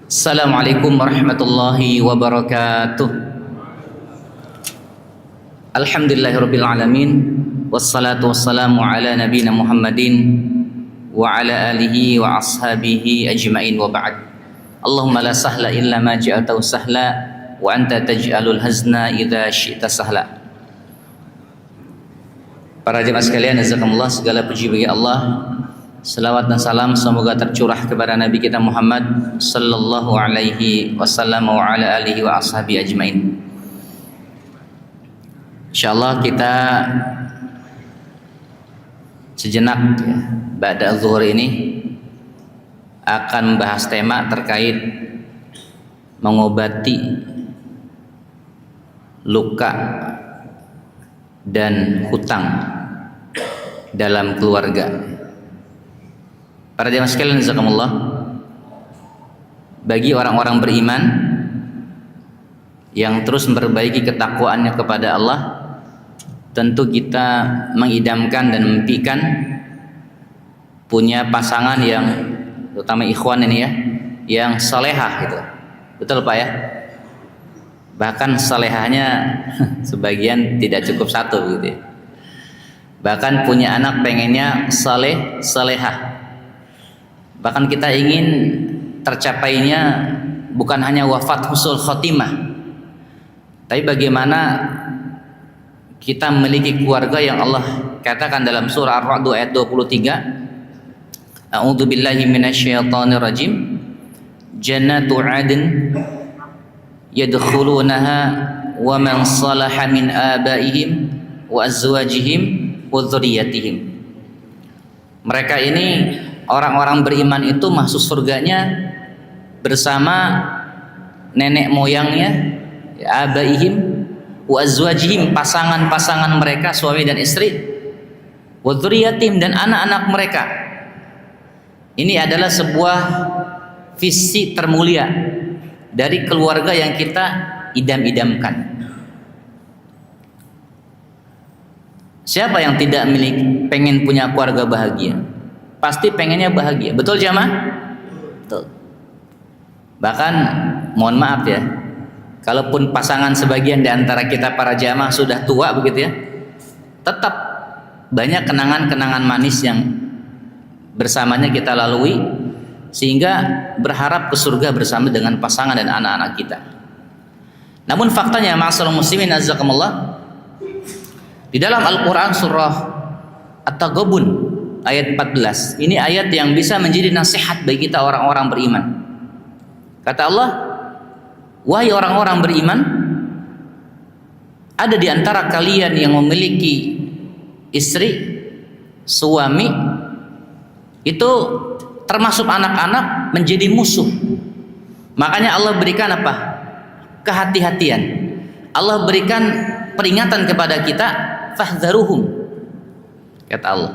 Assalamualaikum warahmatullahi wabarakatuh. Alhamdulillahirabbil alamin wassalatu wassalamu ala nabiyyina Muhammadin wa ala alihi wa ashabihi ajmain wa ba'd. Allahumma la sahla illa ma ja'altahu sahla wa anta taj'alul hazna idza syi'ta sahla. Para jemaah sekalian, jazakumullah, segala puji bagi Allah. Salawat dan salam semoga tercurah kepada Nabi kita Muhammad sallallahu alaihi wasallam wa ala alihi wa ashabi ajmain. Insyaallah kita sejenak ba'da zuhur ini akan membahas tema terkait mengobati luka dan hutang dalam keluarga. Para jemaah sekalian, jazakumullah, bagi orang-orang beriman yang terus memperbaiki ketakwaannya kepada Allah, tentu kita mengidamkan dan memimpikan punya pasangan yang, terutama ikhwan ini ya, yang salehah gitu. Betul Pak ya? Bahkan salehahnya sebagian tidak cukup satu gitu ya. Bahkan punya anak pengennya salehah. Bahkan kita ingin tercapainya bukan hanya wafat husnul khotimah, tapi bagaimana kita memiliki keluarga yang Allah katakan dalam surah Ar-Ra'd ayat 23, A'udzu billahi minasyaitonir rajim, jannatu 'adn yadkhulunaha wa man salaha min abaihim wa azwajihim wa dzurriyyatihim. Mereka ini orang-orang beriman itu masuk surganya bersama nenek moyangnya, ya, abaihim wa azwajihim, pasangan-pasangan mereka, suami dan istri, wa dzurriyyatihim, dan anak-anak mereka. Ini adalah sebuah visi termulia dari keluarga yang kita idam-idamkan. Siapa yang tidak pengen punya keluarga bahagia? Pasti pengennya bahagia, betul jamaah? Betul. Bahkan mohon maaf ya, kalaupun pasangan sebagian di antara kita para jamaah sudah tua begitu ya, tetap banyak kenangan-kenangan manis yang bersamanya kita lalui, sehingga berharap ke surga bersama dengan pasangan dan anak-anak kita. Namun faktanya, ma'asyiral muslimin azzakumullah, di dalam Al-Quran surah At-Taghabun ayat 14, ini ayat yang bisa menjadi nasihat bagi kita orang-orang beriman. Kata Allah, wahai orang-orang beriman, ada di antara kalian yang memiliki istri, suami, itu termasuk anak-anak menjadi musuh. Makanya Allah berikan apa? Kehati-hatian. Allah berikan peringatan kepada kita, fahdharuhum. Kata Allah,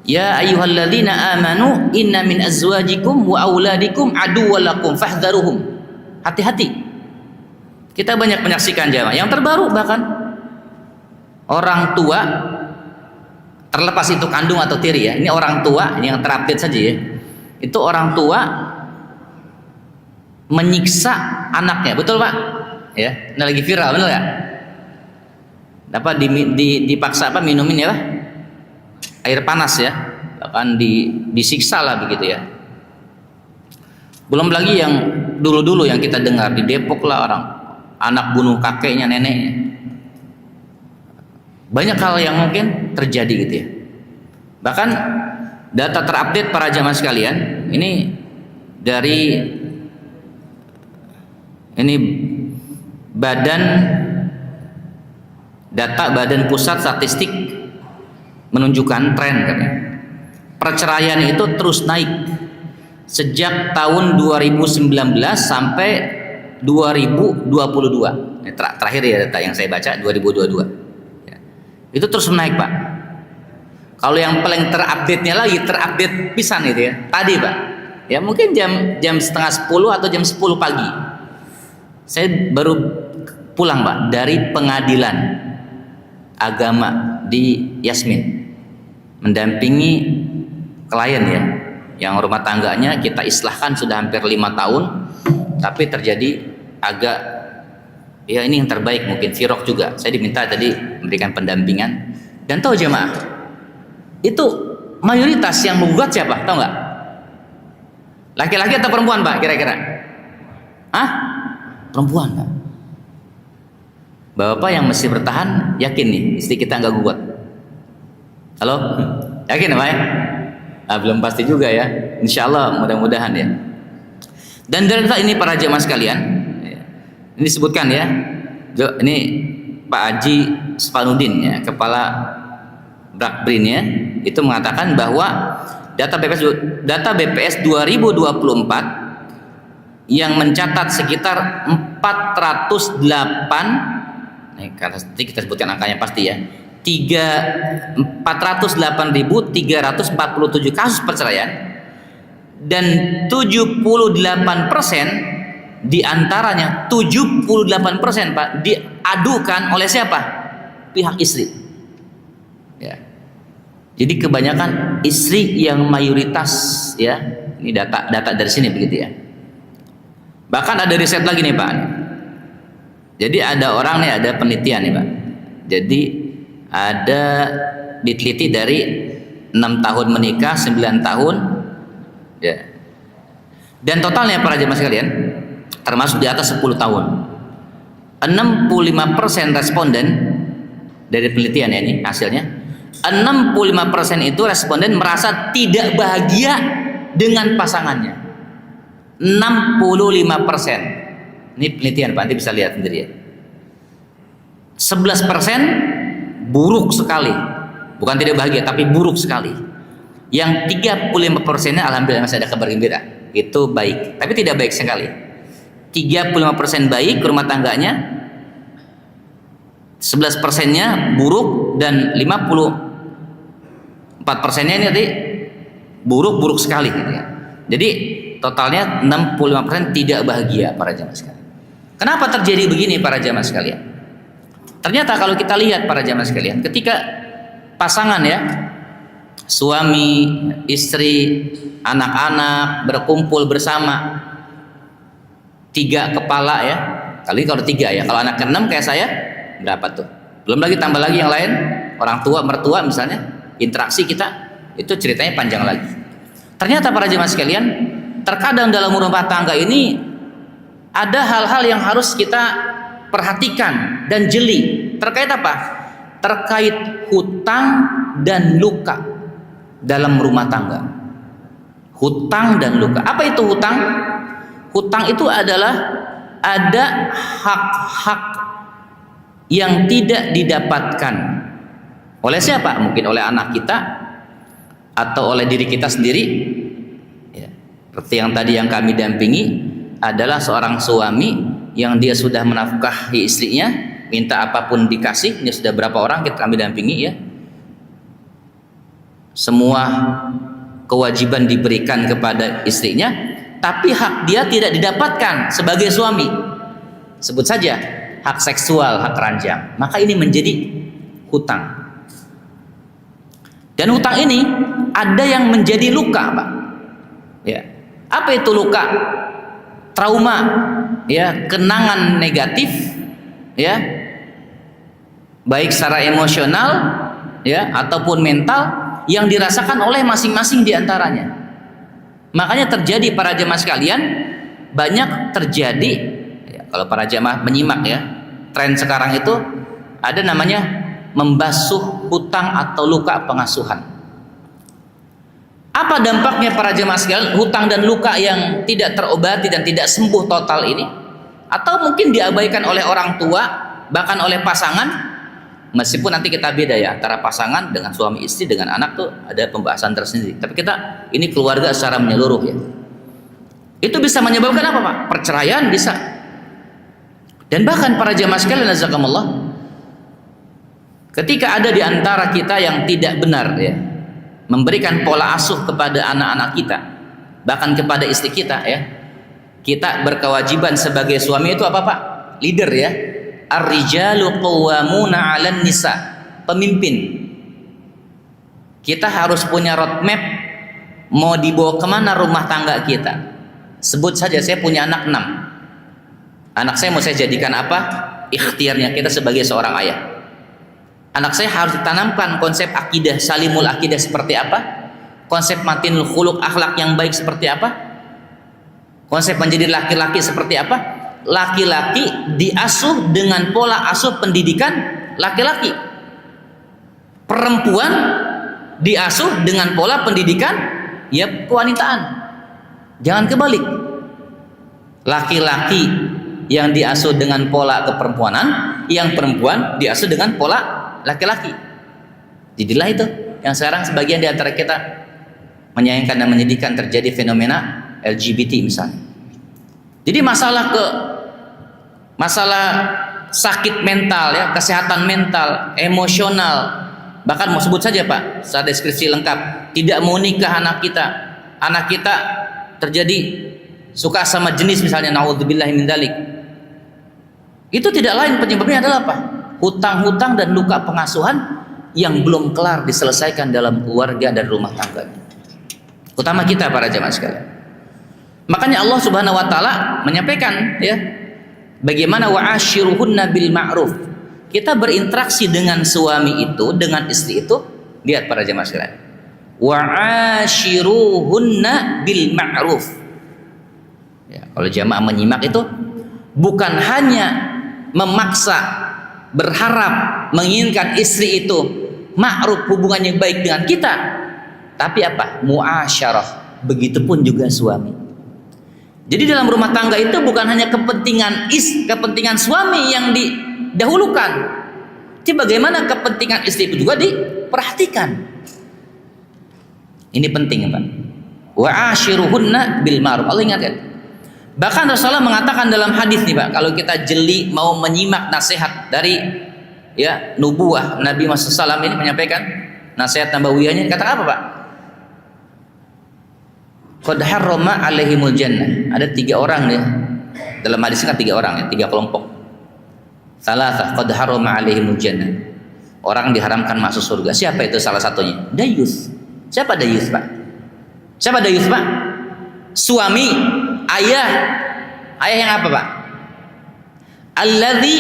ya ayyuhalladzina amanu inna min azwajikum wa auladikum aduwwan lakum fahdharuhum. Hati-hati. Kita banyak menyaksikan jamaah yang terbaru, bahkan orang tua, terlepas itu kandung atau tiri ya, ini orang tua, ini yang terupdate saja ya, itu orang tua menyiksa anaknya, betul Pak? Ya, ini lagi viral, betul ya? Dapat dipaksa apa, minumin ya Pak? Air panas ya, bahkan disiksa lah begitu ya. Belum lagi yang dulu-dulu yang kita dengar di Depok lah, orang anak bunuh kakeknya, neneknya. Banyak hal yang mungkin terjadi gitu ya. Bahkan data terupdate para jamaah sekalian, ini dari Badan Pusat Statistik menunjukkan tren katanya. Perceraian itu terus naik sejak tahun 2019 sampai 2022. Terakhir ya data yang saya baca 2022. Ya. Itu terus naik Pak. Kalau yang paling terupdate-nya lagi, terupdate pisan itu ya, tadi Pak. Ya mungkin jam setengah 10 atau jam 10 pagi. Saya baru pulang Pak dari pengadilan agama di Yasmin, mendampingi klien ya, yang rumah tangganya kita islahkan sudah hampir 5 tahun, tapi terjadi agak, ya ini yang terbaik mungkin, firaq juga. Saya diminta tadi memberikan pendampingan, dan tahu jemaah, itu mayoritas yang menggugat siapa? Tahu nggak? Laki-laki atau perempuan, Pak, kira-kira? Hah? Perempuan, Pak. Bapak yang mesti bertahan, yakin nih istri kita nggak gugat? Halo? Yakin ya, Pak ya? Belum pasti juga ya. Insya Allah mudah-mudahan ya. Dan dari ini para jemaah sekalian, ini disebutkan ya. Ini Pak Haji Spanuddin ya, kepala Brakbrin ya, itu mengatakan bahwa data BPS 2024 yang mencatat sekitar 408, nanti kita sebutkan angkanya pasti ya, 408.347 kasus perceraian, dan 78% diantaranya 78% Pak diadukan oleh siapa? Pihak istri ya. Jadi kebanyakan istri yang mayoritas ya. Ini data dari sini begitu ya. Bahkan ada riset lagi nih Pak. Jadi ada orang nih, ada penelitian nih Pak. Jadi ada diteliti dari 6 tahun menikah, 9 tahun ya. Dan totalnya para jemaah sekalian, termasuk di atas 10 tahun, 65% responden dari penelitian ya, ini hasilnya 65% itu responden merasa tidak bahagia dengan pasangannya. 65%. Ini penelitian Pak, nanti bisa lihat sendiri ya. 11% buruk sekali, bukan tidak bahagia tapi buruk sekali. Yang 35%-nya alhamdulillah masih ada kabar gembira, itu baik, tapi tidak baik sekali. 35% baik rumah tangganya, 11%-nya buruk, dan 54%-nya ini tadi buruk sekali gitu ya. Jadi totalnya 65% tidak bahagia para jamaah sekalian. Kenapa terjadi begini para jamaah sekalian? Ternyata kalau kita lihat para jamaah sekalian, ketika pasangan ya, suami, istri, anak-anak berkumpul bersama, 3 kepala ya, kali kalau 3 ya, kalau anak ke-6 kayak saya berapa tuh? Belum lagi tambah lagi yang lain, orang tua, mertua misalnya, interaksi kita, itu ceritanya panjang lagi. Ternyata para jemaah sekalian, terkadang dalam rumah tangga ini ada hal-hal yang harus kita perhatikan dan jeli. Terkait apa? Terkait hutang dan luka dalam rumah tangga. Hutang dan luka. Apa itu hutang? Hutang itu adalah ada hak-hak yang tidak didapatkan oleh siapa? Mungkin oleh anak kita atau oleh diri kita sendiri ya. Seperti yang tadi yang kami dampingi adalah seorang suami yang dia sudah menafkahi istrinya, minta apapun dikasih. Dia sudah berapa orang kami dampingi ya, semua kewajiban diberikan kepada istrinya, tapi hak dia tidak didapatkan sebagai suami. Sebut saja hak seksual, hak ranjang. Maka ini menjadi hutang. Dan hutang ini ada yang menjadi luka, Pak. Ya. Apa itu luka? Trauma, ya, kenangan negatif, ya, baik secara emosional, ya, ataupun mental yang dirasakan oleh masing-masing di antaranya. Makanya terjadi para jemaah sekalian, banyak terjadi, ya, kalau para jemaah menyimak ya, tren sekarang itu ada namanya membasuh hutang atau luka pengasuhan. Apa dampaknya para jemaah sekalian, hutang dan luka yang tidak terobati dan tidak sembuh total ini? Atau mungkin diabaikan oleh orang tua, bahkan oleh pasangan, meskipun nanti kita beda ya, antara pasangan dengan suami istri dengan anak tuh ada pembahasan tersendiri. Tapi kita ini keluarga secara menyeluruh ya. Itu bisa menyebabkan apa Pak? Perceraian bisa. Dan bahkan para jemaah sekalian jazakumullah, ketika ada di antara kita yang tidak benar ya, memberikan pola asuh kepada anak-anak kita, bahkan kepada istri kita ya, kita berkewajiban sebagai suami itu apa Pak? Leader ya. Ar-rijalu qawwamuna 'alan nisa, pemimpin. Kita harus punya roadmap mau dibawa kemana rumah tangga kita. Sebut saja saya punya anak 6. Anak saya mau saya jadikan apa? Ikhtiarnya kita sebagai seorang ayah. Anak saya harus ditanamkan konsep akidah, salimul akidah seperti apa? Konsep matinul khuluq, akhlak yang baik seperti apa? Konsep menjadi laki-laki seperti apa? Laki-laki diasuh dengan pola asuh pendidikan laki-laki. Perempuan diasuh dengan pola pendidikan ya kewanitaan. Jangan kebalik. Laki-laki yang diasuh dengan pola keperempuanan, yang perempuan diasuh dengan pola laki-laki. Jadilah itu yang sekarang sebagian di antara kita menyayangkan dan menyedihkan terjadi fenomena LGBT misalnya. Jadi masalah sakit mental ya, kesehatan mental, emosional, bahkan mau sebut saja Pak, secara deskripsi lengkap, tidak mau nikah anak kita terjadi suka sama jenis misalnya, naudzubillah min dzalik. Itu tidak lain penyebabnya adalah apa? Hutang-hutang dan luka pengasuhan yang belum kelar diselesaikan dalam keluarga dan rumah tangganya. Utama kita para jamaah sekalian. Makanya Allah Subhanahu wa taala menyampaikan ya, bagaimana wa'ashiruhunna bil ma'ruf. Kita berinteraksi dengan suami itu, dengan istri itu, lihat para jamaah sekalian. Wa'ashiruhunna bil ma'ruf. Ya, kalau jamaah menyimak itu bukan hanya memaksa, berharap, menginginkan istri itu ma'ruf, hubungan yang baik dengan kita, tapi apa? Muasyarah. Begitupun juga suami. Jadi dalam rumah tangga itu bukan hanya kepentingan suami yang didahulukan, tapi bagaimana kepentingan istri itu juga diperhatikan. Ini penting Pak. Wa ashiruhunna bil ma'ruf. Allah ingatkan. Bahkan Rasulullah mengatakan dalam hadis nih Pak, kalau kita jeli mau menyimak nasihat dari ya nubuah Nabi Muhammad SAW ini menyampaikan nasihat nabawiyahnya, kata apa Pak? Qad harrama alaihimul jannah. Ada 3 orang ya. Dalam hadis kan 3 orang ya, 3 kelompok. Salasah qad harrama alaihimul jannah. Orang diharamkan masuk surga. Siapa itu salah satunya? Dayus. Siapa dayus, Pak? Siapa dayus, Pak? Suami, ayah. Ayah yang apa, Pak? Alladzi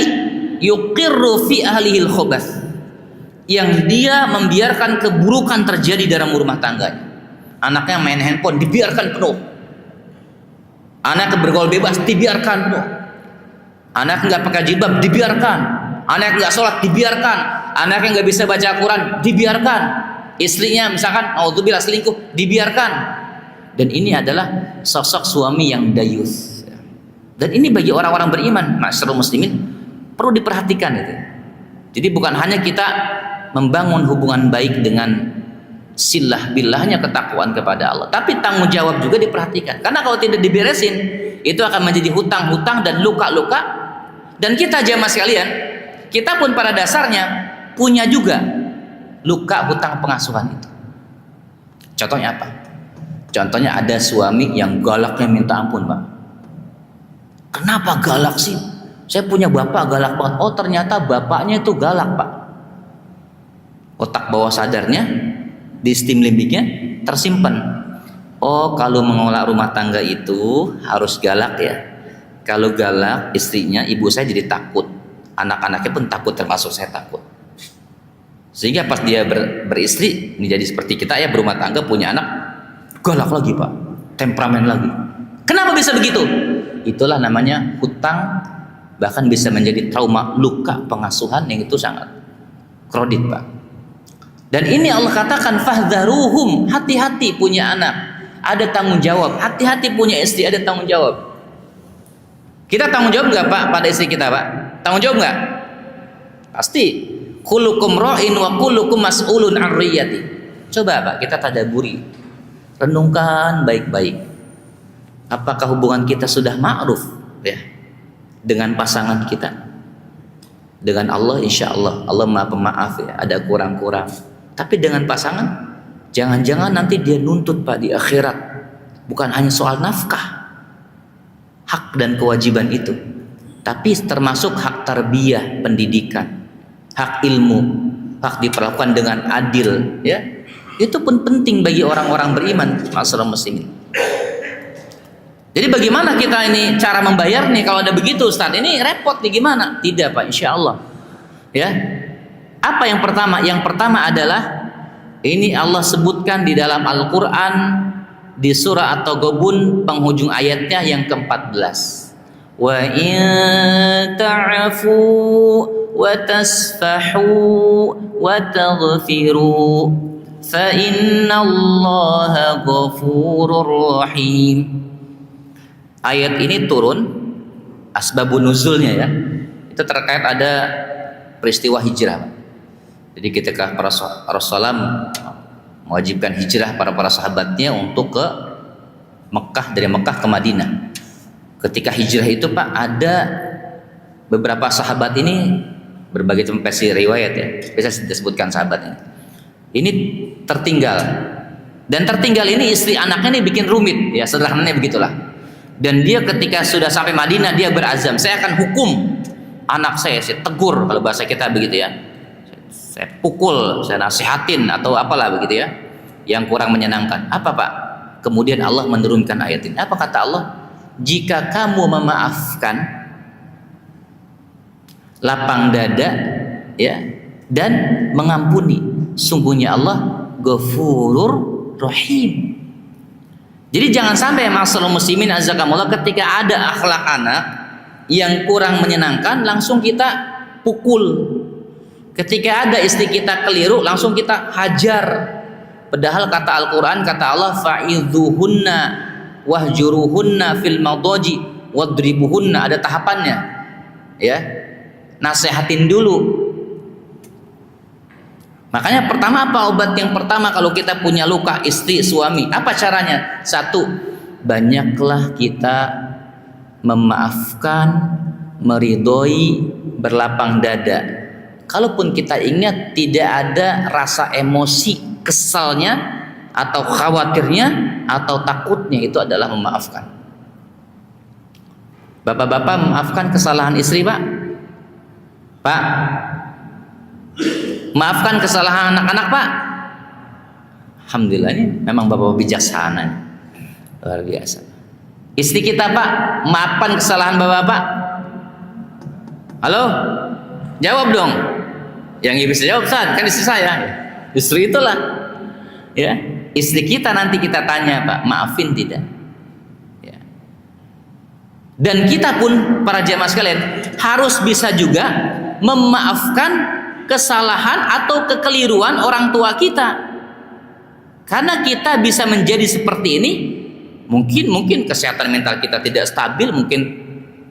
yuqirru fi ahlihil khubath. Yang dia membiarkan keburukan terjadi dalam rumah tangganya. Anaknya main handphone dibiarkan penuh, anak bergaul bebas dibiarkan penuh, anak nggak pakai jilbab dibiarkan, anak nggak sholat dibiarkan, anak yang nggak bisa baca Quran dibiarkan, istrinya misalkan naudzubillah selingkuh dibiarkan. Dan ini adalah sosok suami yang dayus. Dan ini bagi orang-orang beriman, masyarul muslimin, perlu diperhatikan itu. Jadi bukan hanya kita membangun hubungan baik dengan silah billahnya, ketakwaan kepada Allah, tapi tanggung jawab juga diperhatikan. Karena kalau tidak diberesin, itu akan menjadi hutang-hutang dan luka-luka. Dan kita jamaah sekalian, kita pun pada dasarnya punya juga luka hutang pengasuhan itu. Contohnya apa? Contohnya ada suami yang galaknya minta ampun, Pak. Kenapa galak sih? Saya punya bapak galak banget. Oh ternyata bapaknya itu galak, Pak. Otak bawah sadarnya, di stim limbiknya tersimpan. Oh kalau mengelola rumah tangga itu harus galak ya. Kalau galak istrinya, ibu saya jadi takut, anak-anaknya pun takut, termasuk saya takut. Sehingga pas dia beristri, ini jadi seperti kita ya, berumah tangga punya anak, galak lagi Pak, temperamen lagi. Kenapa bisa begitu? Itulah namanya hutang, bahkan bisa menjadi trauma, luka pengasuhan yang itu sangat kredit Pak. Dan ini Allah katakan fahdharuhum, hati-hati punya anak, ada tanggung jawab. Hati-hati punya istri, ada tanggung jawab. Kita tanggung jawab nggak Pak pada istri kita Pak? Tanggung jawab nggak? Pasti. Kullukum ra'in wa kullukum mas'ulun an riyati. Coba Pak kita tadaburi, renungkan baik-baik. Apakah hubungan kita sudah ma'ruf ya dengan pasangan kita? Dengan Allah insya Allah, Allah maha pemaaf ya, ada kurang-kurang. Tapi dengan pasangan, jangan-jangan nanti dia nuntut Pak di akhirat, bukan hanya soal nafkah, hak dan kewajiban itu, tapi termasuk hak tarbiyah, pendidikan, hak ilmu, hak diperlakukan dengan adil ya. Itu pun penting bagi orang-orang beriman, masyaallah muslimin. Jadi bagaimana kita ini cara membayar nih kalau ada begitu Ustaz? Ini repot nih gimana? Tidak Pak, insya Allah. Ya. Apa yang pertama? Yang pertama adalah ini Allah sebutkan di dalam Al-Quran di surah At-Taghabun penghujung ayatnya yang ke-14. Wa in ta'fu wa tasfahu wa taghfiru fa innallaha ghafurur rahim. Ayat ini turun, asbabun nuzulnya ya, itu terkait ada peristiwa hijrah. Jadi ketika Rasulullah mewajibkan hijrah para sahabatnya untuk ke Mekah, dari Mekah ke Madinah. Ketika hijrah itu Pak, ada beberapa sahabat ini, berbagai versi riwayat ya, bisa disebutkan sahabat ini tertinggal, dan tertinggal ini istri anaknya ini bikin rumit ya, sederhananya begitulah. Dan dia ketika sudah sampai Madinah, dia berazam, saya akan hukum anak saya tegur, kalau bahasa kita begitu ya, saya pukul, saya nasihatin atau apalah begitu ya, yang kurang menyenangkan. Apa Pak? Kemudian Allah menurunkan ayat ini. Apa kata Allah? Jika kamu memaafkan, lapang dada ya, dan mengampuni, sungguhnya Allah Ghafurur Rahim. Jadi jangan sampai masalah muslimin azakamullah, ketika ada akhlak anak yang kurang menyenangkan langsung kita pukul. Ketika ada istri kita keliru langsung kita hajar. Padahal kata Al-Quran, kata Allah, fa'idhuhunna wahjuruhunna fil madaji wadribuhunna, ada tahapannya ya, nasehatin dulu. Makanya pertama apa obat yang pertama kalau kita punya luka istri suami, apa caranya? Satu, banyaklah kita memaafkan, meridhoi, berlapang dada. Kalaupun kita ingat tidak ada rasa emosi, kesalnya atau khawatirnya atau takutnya, itu adalah memaafkan. Bapak-bapak memaafkan kesalahan istri Pak? Pak, maafkan kesalahan anak-anak Pak? Alhamdulillah, ini memang bapak bijaksana, luar biasa. Istri kita Pak, maafkan kesalahan bapak-bapak? Halo? Jawab dong. Yang bisa jawab kan istri saya. Istri itulah ya, istri kita nanti kita tanya Pak, maafin tidak ya. Dan kita pun para jamaah sekalian harus bisa juga memaafkan kesalahan atau kekeliruan orang tua kita, karena kita bisa menjadi seperti ini. Mungkin kesehatan mental kita tidak stabil, mungkin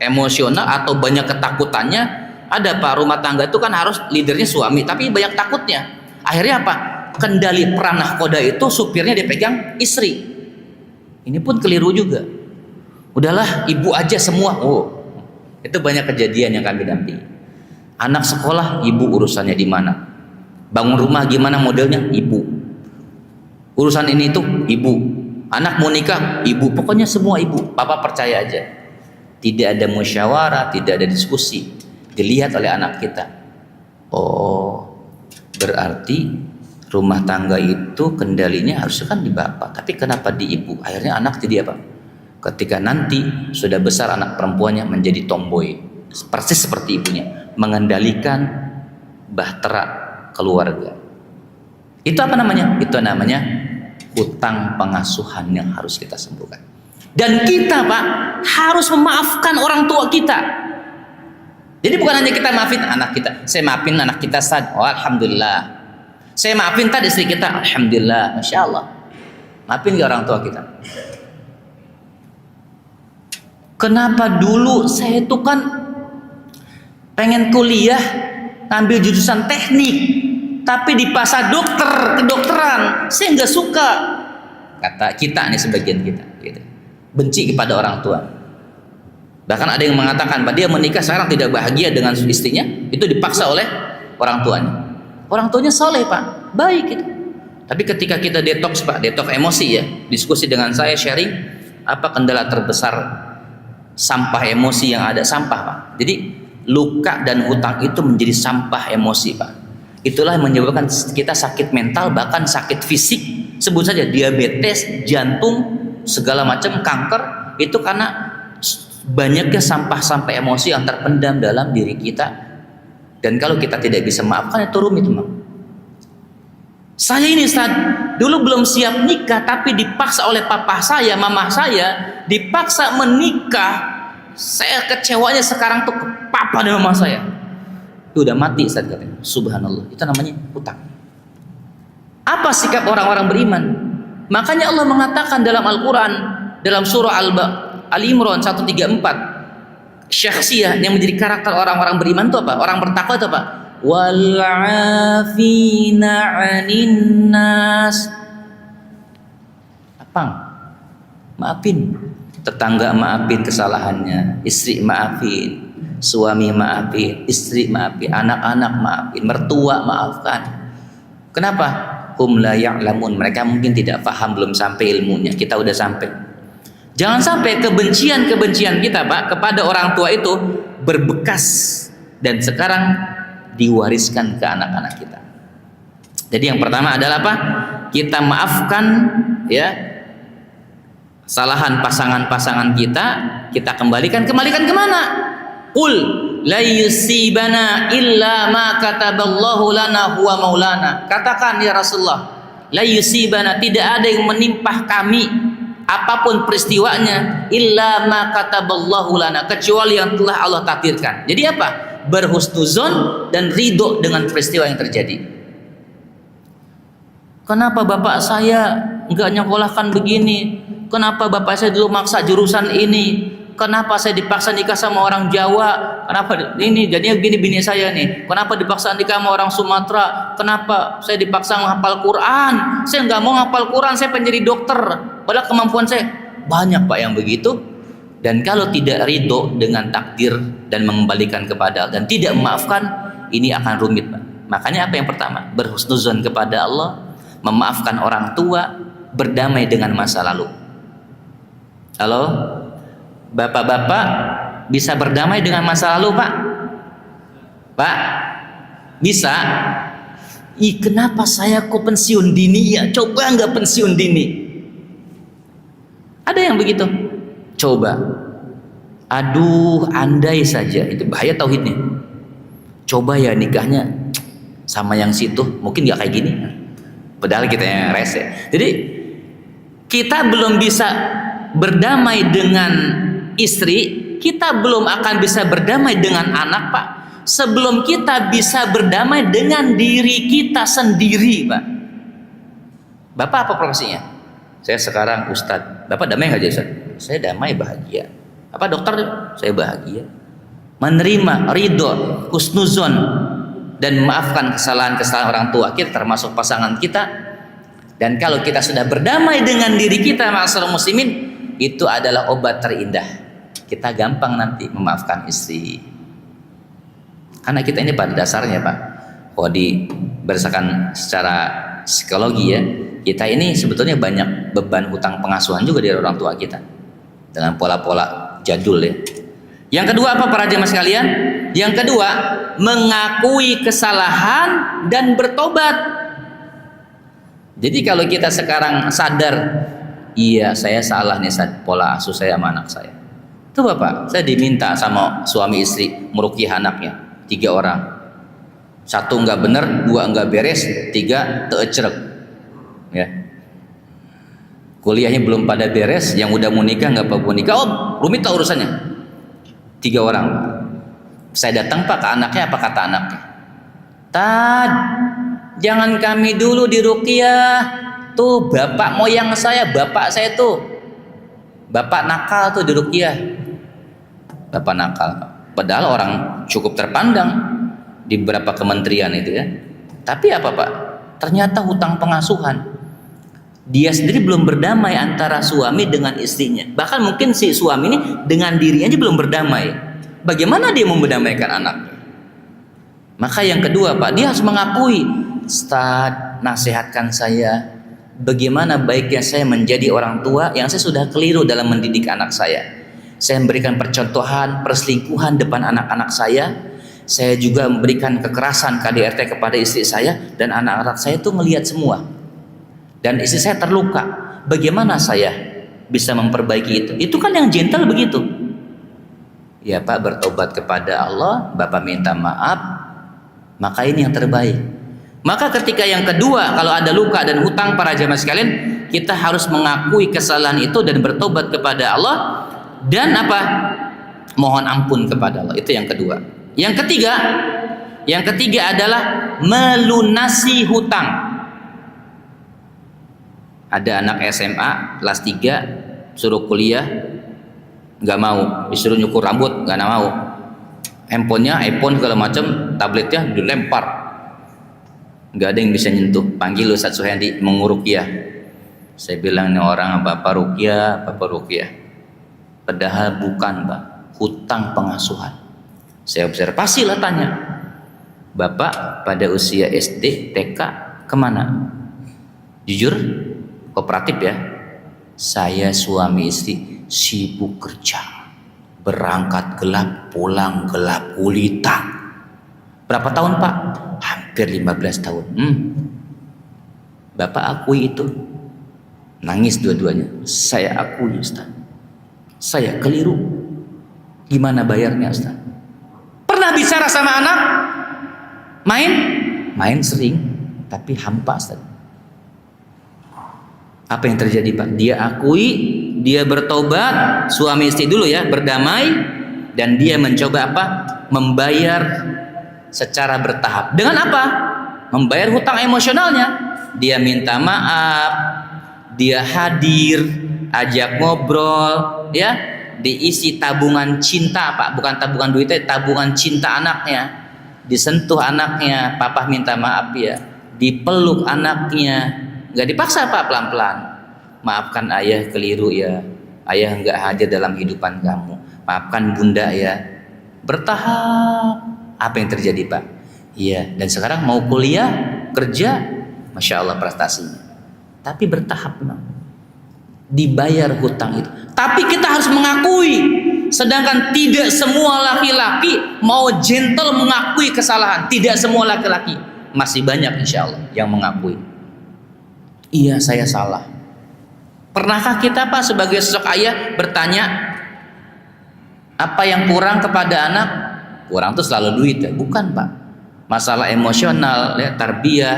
emosional atau banyak ketakutannya. Ada Pak, rumah tangga itu kan harus leadernya suami, tapi banyak takutnya. Akhirnya apa? Kendali peran nahkoda itu supirnya dipegang istri. Ini pun keliru juga. Udahlah ibu aja semua. Oh, itu banyak kejadian yang kami dampingi. Anak sekolah, ibu urusannya di mana? Bangun rumah gimana modelnya? Ibu. Urusan ini itu ibu. Anak mau nikah, ibu. Pokoknya semua ibu. Papa percaya aja. Tidak ada musyawarah, tidak ada diskusi. Dilihat oleh anak kita. Oh, berarti rumah tangga itu kendalinya harusnya kan di bapak, tapi kenapa di ibu? Akhirnya anak jadi apa? Ketika nanti sudah besar anak perempuannya menjadi tomboy, persis seperti ibunya, mengendalikan bahtera keluarga. Itu apa namanya? Itu namanya hutang pengasuhan yang harus kita sembuhkan. Dan kita Pak harus memaafkan orang tua kita. Jadi bukan hanya kita maafin anak kita, saya maafin anak kita Ustaz, oh alhamdulillah. Saya maafin tadi istri kita, alhamdulillah, masya Allah. Maafin ke orang tua kita. Kenapa dulu saya itu kan pengen kuliah ngambil jurusan teknik, tapi di pasar kedokteran saya nggak suka. Kata kita nih, sebagian kita gitu. Benci kepada orang tua. Bahkan ada yang mengatakan Pak, dia menikah sekarang tidak bahagia dengan istrinya, itu dipaksa oleh orang tuanya. Orang tuanya soleh Pak, baik gitu. Tapi ketika kita detox Pak, detox emosi ya, diskusi dengan saya, sharing, apa kendala terbesar sampah emosi yang ada? Sampah Pak. Jadi luka dan hutang itu menjadi sampah emosi Pak. Itulah yang menyebabkan kita sakit mental, bahkan sakit fisik. Sebut saja diabetes, jantung, segala macam kanker. Itu karena banyaknya sampah-sampah emosi yang terpendam dalam diri kita, dan kalau kita tidak bisa maafkan itu rumit, Bang. Saya ini Ustaz, dulu belum siap nikah tapi dipaksa oleh papa saya, mama saya, dipaksa menikah. Saya kecewanya sekarang tuh ke papa dan mama saya. Itu udah mati Ustaz katanya. Subhanallah, itu namanya hutang. Apa sikap orang-orang beriman? Makanya Allah mengatakan dalam Al-Quran, dalam surah Al-Imran 134, syakhsiyah yang menjadi karakter orang-orang beriman itu apa? Orang bertakwa itu apa? Wal-'afina 'anin nas. Apa? Maafin tetangga, maafin kesalahannya, istri maafin, suami maafin, istri maafin, anak-anak maafin, mertua maafkan. Kenapa? Hum la ya'lamun, mereka mungkin tidak paham, belum sampai ilmunya. Kita udah sampai. Jangan sampai kebencian-kebencian kita, Pak, kepada orang tua itu berbekas dan sekarang diwariskan ke anak-anak kita. Jadi yang pertama adalah apa? Kita maafkan ya kesalahan pasangan-pasangan kita kembalikan kemana? Qul la yusibana illa ma kataballahu lana huwa maulana. Katakan ya Rasulullah, la yusibana, tidak ada yang menimpa kami apapun peristiwanya, illa ma kataballahu lana, kecuali yang telah Allah takdirkan. Jadi apa? Berhusnuzon dan ridho dengan peristiwa yang terjadi. Kenapa bapak saya enggak nyekolahkan begini? Kenapa bapak saya dulu maksa jurusan ini? Kenapa saya dipaksa nikah sama orang Jawa? Kenapa ini jadinya begini bini saya nih? Kenapa dipaksa nikah sama orang Sumatera? Kenapa saya dipaksa menghafal Quran? Saya nggak mau menghafal Quran, saya pengen jadi dokter. Padahal kemampuan saya banyak, Pak, yang begitu. Dan kalau tidak ridho dengan takdir dan mengembalikan kepada Allah dan tidak memaafkan, ini akan rumit, Pak. Makanya apa yang pertama? Berhusnuzon kepada Allah, memaafkan orang tua, berdamai dengan masa lalu. Halo? Bapak-bapak bisa berdamai dengan masa lalu, Pak? Pak, bisa? Kenapa saya kok pensiun dini ya? Coba nggak pensiun dini? Ada yang begitu? Coba. Aduh, andai saja. Itu bahaya tauhidnya. Coba ya nikahnya sama yang situ, mungkin nggak kayak gini. Padahal kita yang rese. Jadi kita belum bisa berdamai dengan istri, kita belum akan bisa berdamai dengan anak, Pak, sebelum kita bisa berdamai dengan diri kita sendiri, Pak. Bapak apa profesinya? Saya sekarang Ustadz. Bapak damai nggak, Ustadz? Saya damai, bahagia. Apa dokter? Saya bahagia. Menerima, ridho, husnuzon, dan memaafkan kesalahan-kesalahan orang tua kita, termasuk pasangan kita. Dan kalau kita sudah berdamai dengan diri kita, ma'asyiral muslimin, itu adalah obat terindah. Kita gampang nanti memaafkan istri. Karena kita ini pada dasarnya, Pak, kalau berdasarkan secara psikologi ya, kita ini sebetulnya banyak beban hutang pengasuhan juga dari orang tua kita dengan pola-pola jadul ya. Yang kedua apa para jemaah sekalian? Yang kedua, mengakui kesalahan dan bertobat. Jadi kalau kita sekarang sadar, iya saya salah nih pola asuh saya sama anak saya. Itu Bapak, saya diminta sama suami istri meruqyah anaknya 3 orang. 1 nggak bener, 2 nggak beres, 3 teecrek. Ya. Kuliahnya belum pada beres, yang udah mau nikah nggak apa-apa nikah. Oh, rumit tak urusannya. 3 orang. Saya datang, Pak, ke anaknya, apa kata anaknya? Tad, jangan kami dulu diruqyah. Tuh bapak moyang saya, bapak saya tuh, bapak nakal tuh diruqyah. Bapak nakal, padahal orang cukup terpandang di beberapa kementerian itu ya. Tapi apa, Pak? Ternyata hutang pengasuhan. Dia sendiri belum berdamai antara suami dengan istrinya. Bahkan mungkin si suami ini dengan dirinya aja belum berdamai. Bagaimana dia mau mendamaikan anaknya? Maka yang kedua, Pak, dia harus mengakui, Ustaz, nasihatkan saya. Bagaimana baiknya saya menjadi orang tua yang saya sudah keliru dalam mendidik anak saya. Saya memberikan percontohan perselingkuhan depan anak-anak saya. Saya juga memberikan kekerasan KDRT kepada istri saya, dan anak-anak saya itu melihat semua. Dan istri saya terluka. Bagaimana saya bisa memperbaiki itu. Itu kan yang gentle begitu. Ya Pak, bertobat kepada Allah, Bapak minta maaf, maka ini yang terbaik. Maka ketika yang kedua, kalau ada luka dan hutang, para jamaah sekalian, kita harus mengakui kesalahan itu dan bertobat kepada Allah, dan apa? Mohon ampun kepada Allah. Itu yang kedua. Yang ketiga adalah melunasi hutang. Ada anak SMA kelas 3 suruh kuliah, nggak mau, disuruh nyukur rambut, nggak mau. Handphonenya, iPhone segala macam, tabletnya dilempar, nggak ada yang bisa nyentuh. Panggil Ustaz Suhendi menguruqyah. Saya bilang, ini orang Bapak ruqyah. Padahal bukan, Pak, hutang pengasuhan. Saya observasi lah, tanya, Bapak pada usia SD, TK kemana? Jujur, kooperatif ya. Saya suami istri sibuk kerja, berangkat gelap, pulang gelap, gulita. Berapa tahun Pak? Hampir 15 tahun. Bapak akui itu. Nangis dua-duanya. Saya akui Ustaz, saya keliru. Gimana bayarnya Ustaz? Pernah bicara sama anak? Main sering, tapi hampa Ustaz. Apa yang terjadi Pak? Dia akui, dia bertobat, suami istri dulu ya, berdamai, dan dia mencoba apa? Membayar secara bertahap. Dengan apa? Membayar hutang emosionalnya. Dia minta maaf, dia hadir, ajak ngobrol, ya, diisi tabungan cinta Pak, bukan tabungan duitnya, tabungan cinta anaknya. Disentuh anaknya, papa minta maaf ya, dipeluk anaknya. Gak dipaksa Pak, pelan-pelan. Maafkan ayah, keliru ya, ayah nggak hadir dalam kehidupan kamu. Maafkan bunda ya. Bertahap. Apa yang terjadi Pak? Iya, dan sekarang mau kuliah, kerja, Masya Allah prestasinya. Tapi bertahap Pak. Dibayar hutang itu. Tapi kita harus mengakui. Sedangkan tidak semua laki-laki mau gentle mengakui kesalahan. Tidak semua laki-laki. Masih banyak insya Allah yang mengakui. Iya, saya salah. Pernahkah kita Pak sebagai sosok ayah bertanya, apa yang kurang kepada anak? Kurang itu selalu duit ya? Bukan Pak. Masalah emosional, ya, tarbiyah,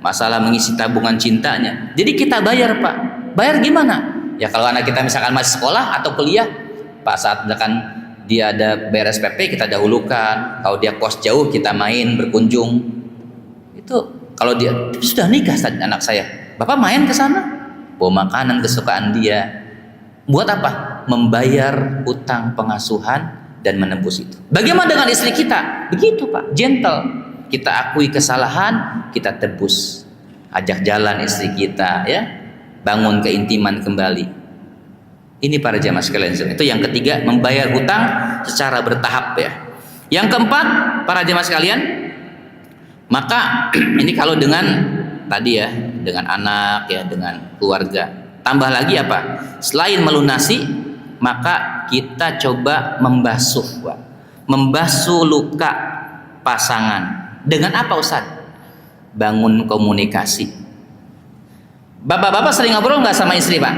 masalah mengisi tabungan cintanya. Jadi kita bayar Pak. Bayar gimana? Ya kalau anak kita misalkan masih sekolah atau kuliah, Pak, saat misalkan dia ada bayar SPP kita dahulukan. Kalau dia kos jauh kita main berkunjung. Itu kalau dia sudah nikah anak saya, Bapak main ke sana, bawa makanan kesukaan dia. Buat apa? Membayar utang pengasuhan dan menebus itu. Bagaimana dengan istri kita? Begitu Pak, gentle. Kita akui kesalahan, kita tebus. Ajak jalan istri kita, ya. Bangun keintiman kembali. Ini para jamaah sekalian. Itu yang ketiga, membayar hutang secara bertahap ya. Yang keempat, para jamaah sekalian, maka ini kalau dengan tadi ya, dengan anak ya, dengan keluarga. Tambah lagi apa? Selain melunasi, maka kita coba membasuh, Pak. Membasuh luka pasangan. Dengan apa Ustaz? Bangun komunikasi. Bapak-bapak sering ngobrol nggak sama istri Pak?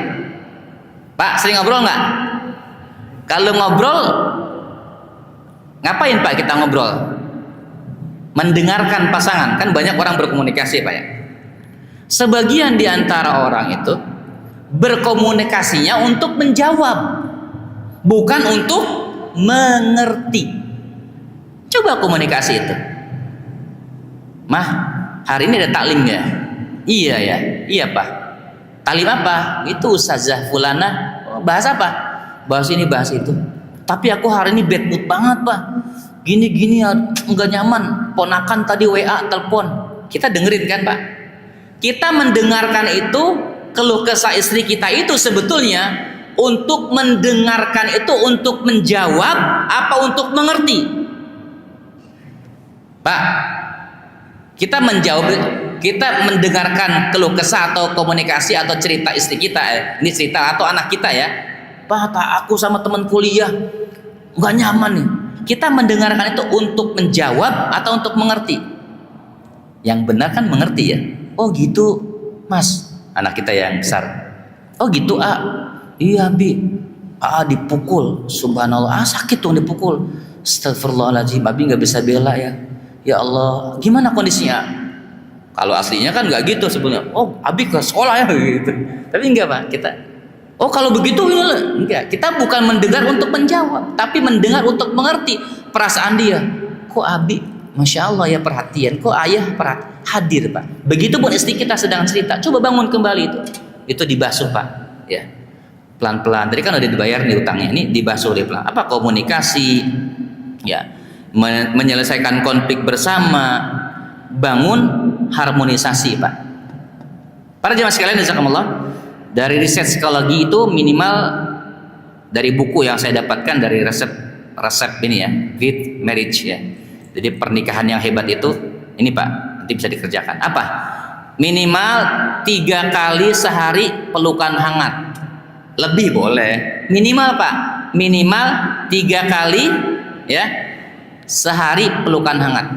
Pak, sering ngobrol nggak? Kalau ngobrol, ngapain Pak kita ngobrol? Mendengarkan pasangan. Kan banyak orang berkomunikasi Pak ya. Sebagian di antara orang itu berkomunikasinya untuk menjawab, bukan untuk mengerti. Coba komunikasi itu. Mah, hari ini ada taklim ya? Iya ya, iya Pak. Taklim apa? Itu Ustazah Fulana. Bahas apa? Bahas ini, bahas itu. Tapi aku hari ini bad mood banget Pak. Gini-gini enggak nyaman. Ponakan tadi WA telepon. Kita dengerin kan Pak? Kita mendengarkan itu, keluh kesah istri kita itu sebetulnya untuk mendengarkan itu, untuk menjawab apa untuk mengerti. Pak, kita menjawab, kita mendengarkan keluh kesah atau komunikasi atau cerita istri kita, ini cerita atau anak kita ya. Pak, aku sama teman kuliah nggak nyaman nih. Kita mendengarkan itu untuk menjawab atau untuk mengerti? Yang benar kan mengerti ya. Oh gitu Mas, anak kita yang besar. Oh gitu Iya Abi, dipukul, subhanallah, sakit tuh dipukul. Astagfirullahaladzim, Abi nggak bisa bela ya. Ya Allah, gimana kondisinya? Kalau aslinya kan nggak gitu sebenarnya. Oh, Abi ke sekolah ya gitu. Tapi enggak Pak, kita. Oh kalau begitu ini enggak. Kita bukan mendengar untuk menjawab, tapi mendengar untuk mengerti perasaan dia. Kok Abi, masya Allah ya perhatian. Kok ayah hadir Pak. Begitupun istri kita sedang cerita. Coba bangun kembali itu. Itu dibasuh Pak. Ya. Pelan-pelan. Tadi kan udah dibayar nih utangnya. Ini dibasuh dia pelan. Apa komunikasi? Ya. Menyelesaikan konflik bersama. Bangun harmonisasi Pak. Para jemaah sekalian jazakumullah. Dari riset psikologi itu minimal dari buku yang saya dapatkan dari resep ini ya, With Marriage ya. Jadi pernikahan yang hebat itu ini Pak, nanti bisa dikerjakan. Apa? Minimal 3 kali sehari pelukan hangat. Lebih boleh. Minimal Pak, minimal 3 kali ya sehari pelukan hangat.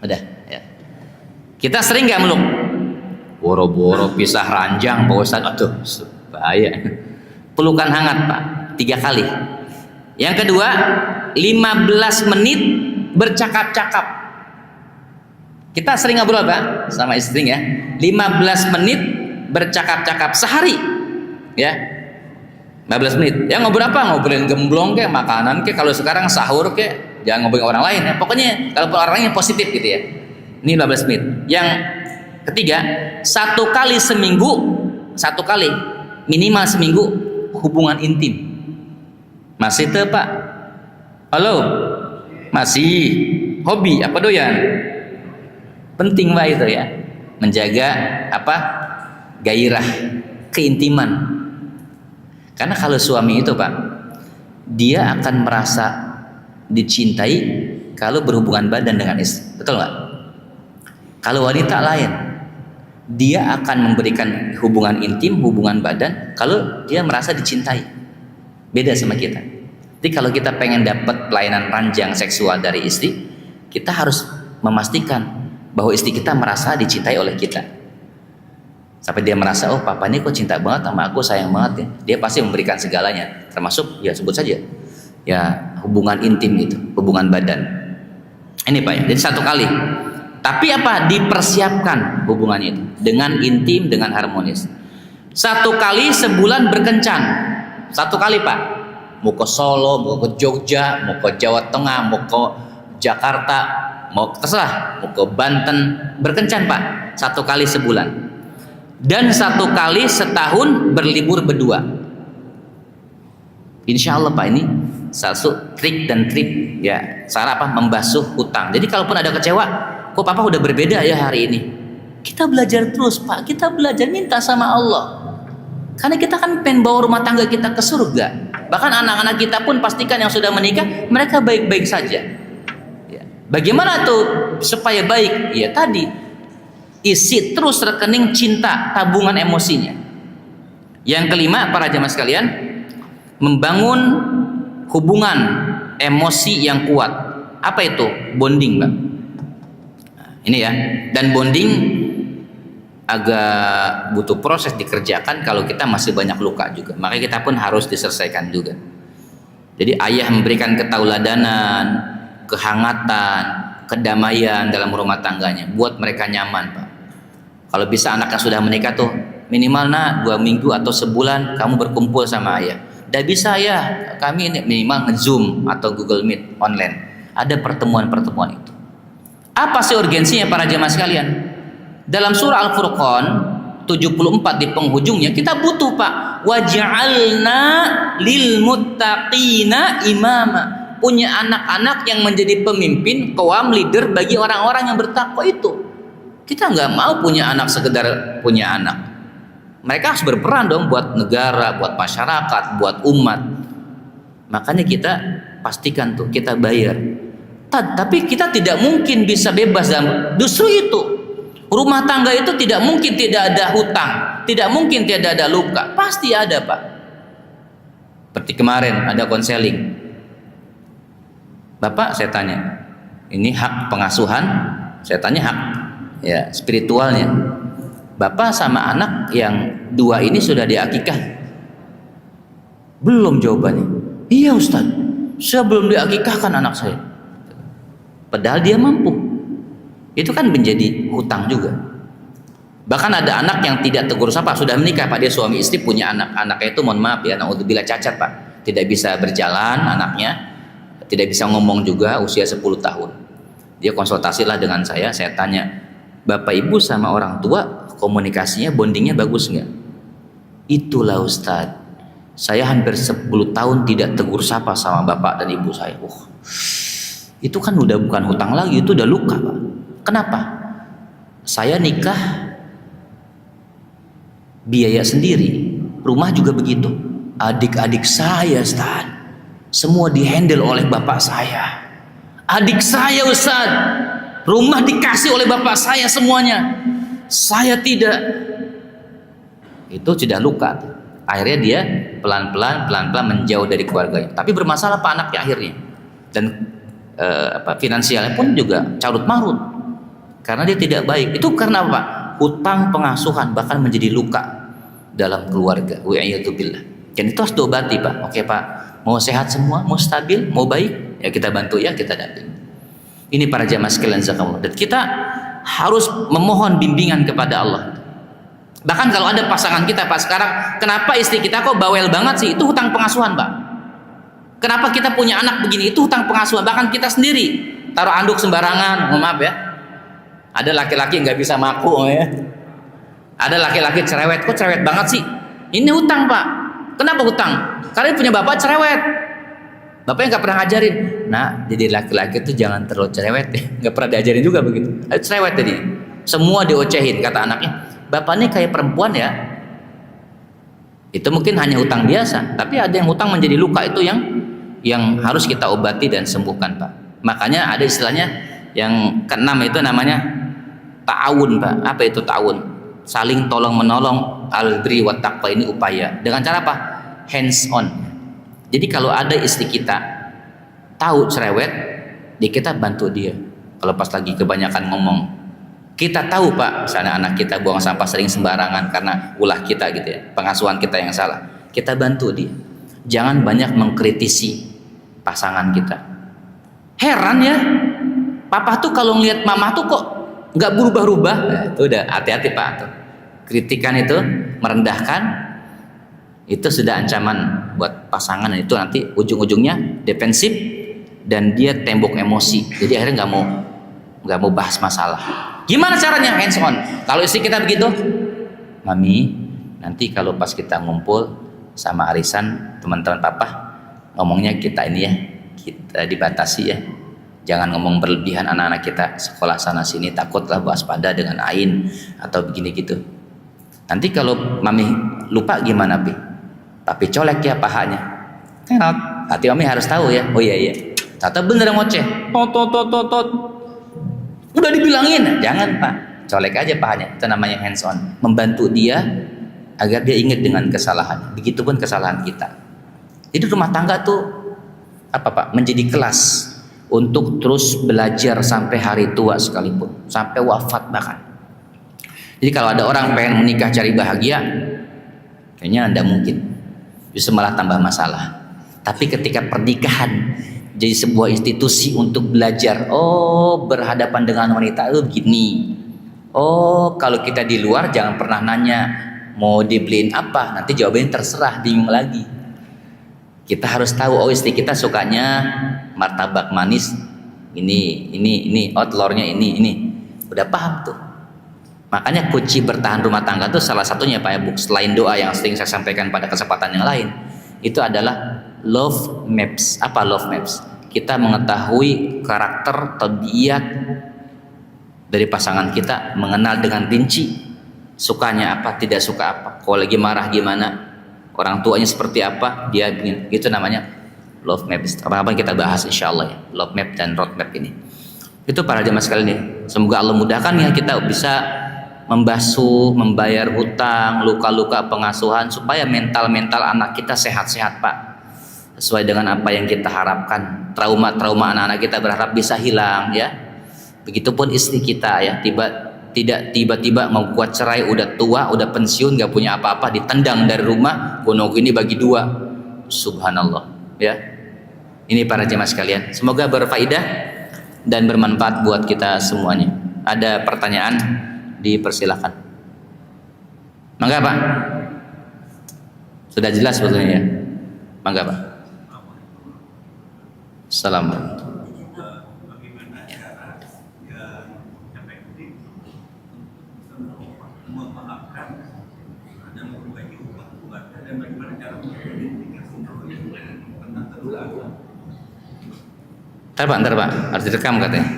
Udah ya. Kita sering nggak meluk? Boro-boro pisah ranjang Pak Ustaz. Aduh, bahaya. Pelukan hangat Pak, 3 kali. Yang kedua, 15 menit bercakap-cakap. Kita sering ngobrol Pak sama istri ya. 15 menit bercakap-cakap sehari. Ya. 15 menit. Ya ngobrol apa? Ngobrolin gemblong kayak makanan kayak kalau sekarang sahur kayak jangan ngobrolin orang lain ya. Pokoknya kalau orang yang positif gitu ya. Ini 15 menit. Yang ketiga, 1 kali seminggu, 1 kali minimal seminggu hubungan intim. Masih tuh Pak? Halo? Masih? Hobi apa doyan? Penting Pak itu ya. Menjaga apa? Gairah, keintiman. Karena kalau suami itu Pak, dia akan merasa dicintai kalau berhubungan badan dengan istri. Betul nggak? Kalau wanita lain, dia akan memberikan hubungan intim, hubungan badan kalau dia merasa dicintai. Beda sama kita. Jadi kalau kita pengen dapat pelayanan ranjang seksual dari istri, kita harus memastikan bahwa istri kita merasa dicintai oleh kita. Sampai dia merasa, oh papa ini kok cinta banget sama aku, sayang banget ya. Dia pasti memberikan segalanya, termasuk ya sebut saja ya hubungan intim itu, hubungan badan. Ini Pak ya. Jadi 1 kali. Tapi apa? Dipersiapkan hubungannya itu dengan intim, dengan harmonis. 1 kali sebulan berkencan. 1 kali Pak. Mau ke Solo, mau ke Jogja, mau ke Jawa Tengah, mau ke Jakarta, mau terserah, mau ke Banten, berkencan Pak. 1 kali sebulan. Dan 1 kali setahun berlibur berdua. Insya Allah Pak, ini satu trik dan trik ya, cara apa? Membasuh hutang. Jadi kalaupun ada kecewa, kok papa udah berbeda ya hari ini, kita belajar terus Pak, kita belajar minta sama Allah, karena kita kan pengen bawa rumah tangga kita ke surga. Bahkan anak-anak kita pun pastikan yang sudah menikah, mereka baik-baik saja ya. Bagaimana tuh supaya baik? Ya tadi, isi terus rekening cinta, tabungan emosinya. Yang kelima para jemaah sekalian, membangun hubungan emosi yang kuat. Apa itu? Bonding Pak. Ini ya, dan bonding agak butuh proses dikerjakan kalau kita masih banyak luka juga. Makanya kita pun harus diselesaikan juga. Jadi ayah memberikan ketauladanan, kehangatan, kedamaian dalam rumah tangganya, buat mereka nyaman Pak. Kalau bisa anaknya sudah menikah tuh minimal 2 minggu atau sebulan kamu berkumpul sama ayah. Udah bisa ya, kami ini minimal nge-zoom atau Google Meet online. Ada pertemuan-pertemuan itu. Apa sih urgensinya para jemaah sekalian? Dalam surah Al-Furqan 74 di penghujungnya kita butuh Pak, waj'alna lil muttaqina imama. Punya anak-anak yang menjadi pemimpin, qawam, leader bagi orang-orang yang bertakwa itu. Kita nggak mau punya anak sekedar punya anak. Mereka harus berperan dong buat negara, buat masyarakat, buat umat. Makanya kita pastikan tuh kita bayar. Tapi kita tidak mungkin bisa bebas dalam, justru itu rumah tangga itu tidak mungkin tidak ada hutang, tidak mungkin tidak ada luka, pasti ada Pak. Seperti kemarin ada konseling, Bapak saya tanya, ini hak pengasuhan, saya tanya hak ya spiritualnya, Bapak sama anak yang 2 ini sudah diakikah, Belum jawabannya. Iya Ustaz, saya belum diakikahkan anak saya. Padahal dia mampu. Itu kan menjadi hutang juga. Bahkan ada anak yang tidak tegur sapa, sudah menikah Pak, dia suami istri punya anak. Anaknya itu mohon maaf ya, naudzubillah cacat Pak. Tidak bisa berjalan anaknya, tidak bisa ngomong juga, usia 10 tahun. Dia konsultasilah dengan saya tanya, Bapak Ibu sama orang tua komunikasinya, bondingnya bagus nggak? Itulah Ustadz, saya hampir 10 tahun tidak tegur sapa sama bapak dan ibu saya. Itu kan udah bukan hutang lagi, itu udah luka Pak. Kenapa? Saya nikah biaya sendiri, rumah juga begitu. Adik-adik saya Ustaz, semua dihandle oleh bapak saya. Adik saya Ustaz, rumah dikasih oleh bapak saya semuanya, saya tidak. Itu sudah luka. Akhirnya dia pelan-pelan menjauh dari keluarganya. Tapi bermasalah Pak anaknya akhirnya. Dan finansialnya pun juga carut marut. Karena dia tidak baik. Itu karena apa? Hutang pengasuhan bahkan menjadi luka dalam keluarga. Wa'iyatubillah. Dan itu harus diobati Pak. Oke Pak, mau sehat semua, mau stabil, mau baik, ya kita bantu ya, kita dampingi. Ini para jamaah sekalian zakallahu. Dan kita harus memohon bimbingan kepada Allah. Bahkan kalau ada pasangan kita Pak sekarang, kenapa istri kita kok bawel banget sih? Itu hutang pengasuhan Pak. Kenapa kita punya anak begini? Itu hutang pengasuhan. Bahkan kita sendiri taruh anduk sembarangan, mohon maaf ya. Ada laki-laki nggak bisa maku ya. Ada laki-laki cerewet, kok cerewet banget sih? Ini hutang Pak. Kenapa hutang? Karena punya bapak cerewet. Bapaknya nggak pernah ngajarin. Nah, jadi laki-laki itu jangan terlalu cerewet ya. Nggak pernah diajarin juga begitu. Cerewet tadi. Semua diocehin kata anaknya. Bapaknya kayak perempuan ya. Itu mungkin hanya hutang biasa, tapi ada yang hutang menjadi luka, itu yang harus kita obati dan sembuhkan Pak. Makanya ada istilahnya yang keenam itu namanya ta'awun Pak. Apa itu ta'awun? Saling tolong menolong, al-birri wat taqwa, ini upaya. Dengan cara apa? Hands on. Jadi kalau ada istri kita tahu cerewet, kita bantu dia. Kalau pas lagi kebanyakan ngomong, kita tahu Pak, misalnya anak kita buang sampah sering sembarangan karena ulah kita gitu ya, pengasuhan kita yang salah, kita bantu dia. Jangan banyak mengkritisi pasangan kita. Heran ya, papa tuh kalau ngeliat mama tuh kok nggak berubah-ubah. Nah, itu udah hati-hati Pak. Tuh. Kritikan itu merendahkan, itu sudah ancaman buat pasangan. Itu nanti ujung-ujungnya defensif dan dia tembok emosi. Jadi akhirnya nggak mau bahas masalah. Gimana caranya? Hands on. Kalau istri kita begitu, Mami, nanti kalau pas kita ngumpul sama arisan teman-teman papa, ngomongnya kita ini ya, kita dibatasi ya. Jangan ngomong berlebihan, anak-anak kita sekolah sana sini takutlah waspada dengan ain atau begini gitu. Nanti kalau Mami lupa gimana Pi? Tapi colek ya pahanya. Hati Mami harus tahu ya. Oh iya. Tata bener ngoceh. Tot. Udah dibilangin, jangan Pak, colek aja pahanya. Itu namanya hands on, membantu dia agar dia ingat dengan kesalahan. Begitupun kesalahan kita. Jadi rumah tangga tuh apa Pak? Menjadi kelas untuk terus belajar sampai hari tua sekalipun, sampai wafat bahkan. Jadi kalau ada orang pengen menikah cari bahagia, kayaknya Anda mungkin bisa malah tambah masalah. Tapi ketika pernikahan jadi sebuah institusi untuk belajar, oh berhadapan dengan wanita itu begini. Oh kalau kita di luar jangan pernah nanya mau dibeliin apa, nanti jawabannya terserah, bingung lagi. Kita harus tahu, oh istri kita sukanya martabak manis ini, oh telurnya ini. Udah paham tuh. Makanya kunci bertahan rumah tangga itu salah satunya Pak ya, selain doa yang sering saya sampaikan pada kesempatan yang lain, itu adalah love maps. Apa love maps? Kita mengetahui karakter, tabiat dari pasangan kita, mengenal dengan rinci sukanya apa, tidak suka apa, kalau lagi marah gimana, orang tuanya seperti apa, dia ingin, itu namanya love maps. Apa-apa kita bahas insyaallah ya, love map dan road map ini. Itu para jemaah sekalian nih. Semoga Allah mudahkan ya kita bisa membasuh, membayar hutang, luka-luka pengasuhan supaya mental anak kita sehat-sehat Pak, sesuai dengan apa yang kita harapkan. Trauma anak-anak kita berharap bisa hilang ya. Begitupun istri kita ya, tidak tiba-tiba mau buat cerai, udah tua, udah pensiun, nggak punya apa-apa, ditendang dari rumah, gunung ini bagi dua. subhanallah. Ya, ini para jemaah sekalian, semoga berfaedah dan bermanfaat buat kita semuanya. Ada pertanyaan, dipersilakan. Mangga Pak. Sudah jelas sebetulnya ya. Mangga Pak. Assalamualaikum. Ntar Pak, harus direkam katanya.